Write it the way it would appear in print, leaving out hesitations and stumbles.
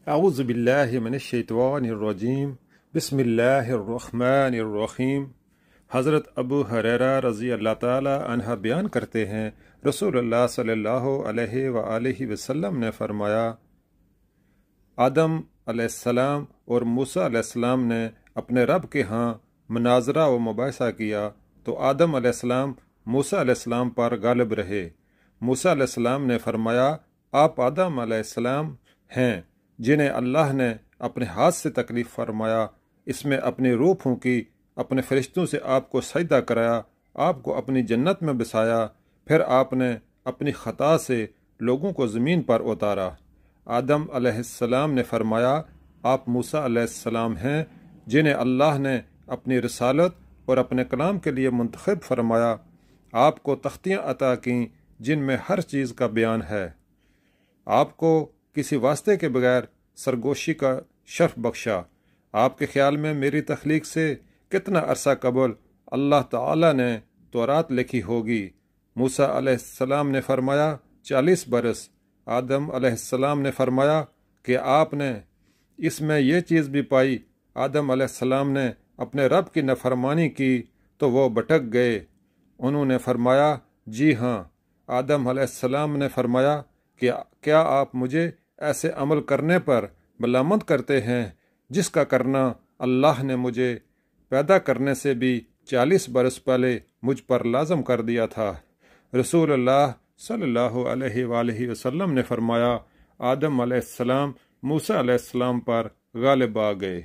اعوذ باللہ من الشیطان الرجیم بسم اللہ الرحمن الرحیم۔ حضرت ابو ہریرہ رضی اللہ تعالی عنہ بیان کرتے ہیں، رسول اللہ صلی اللہ علیہ وآلہ وسلم نے فرمایا، آدم علیہ السلام اور موسیٰ علیہ السلام نے اپنے رب کے ہاں مناظرہ و مباحثہ کیا تو آدم علیہ السلام موسیٰ علیہ السلام پر غالب رہے۔ موسیٰ علیہ السلام نے فرمایا، آپ آدم علیہ السلام ہیں جنہیں اللہ نے اپنے ہاتھ سے تکلیف فرمایا، اس میں اپنی روح پھونکی، اپنے فرشتوں سے آپ کو سجدہ کرایا، آپ کو اپنی جنت میں بسایا، پھر آپ نے اپنی خطا سے لوگوں کو زمین پر اتارا۔ آدم علیہ السلام نے فرمایا، آپ موسیٰ علیہ السلام ہیں جنہیں اللہ نے اپنی رسالت اور اپنے کلام کے لیے منتخب فرمایا، آپ کو تختیاں عطا کیں جن میں ہر چیز کا بیان ہے، آپ کو کسی واسطے کے بغیر سرگوشی کا شرف بخشا۔ آپ کے خیال میں میری تخلیق سے کتنا عرصہ قبل اللہ تعالی نے تورات لکھی ہوگی؟ موسیٰ علیہ السلام نے فرمایا 40 برس۔ آدم علیہ السلام نے فرمایا کہ آپ نے اس میں یہ چیز بھی پائی۔ آدم علیہ السلام نے اپنے رب کی نافرمانی کی تو وہ بھٹک گئے۔ انہوں نے فرمایا، جی ہاں۔ آدم علیہ السلام نے فرمایا کہ کیا آپ مجھے ایسے عمل کرنے پر ملامت کرتے ہیں جس کا کرنا اللہ نے مجھے پیدا کرنے سے بھی 40 برس پہلے مجھ پر لازم کر دیا تھا؟ رسول اللہ صلی اللہ علیہ وآلہ وسلم نے فرمایا، آدم علیہ السلام موسیٰ علیہ السلام پر غالب آ گئے۔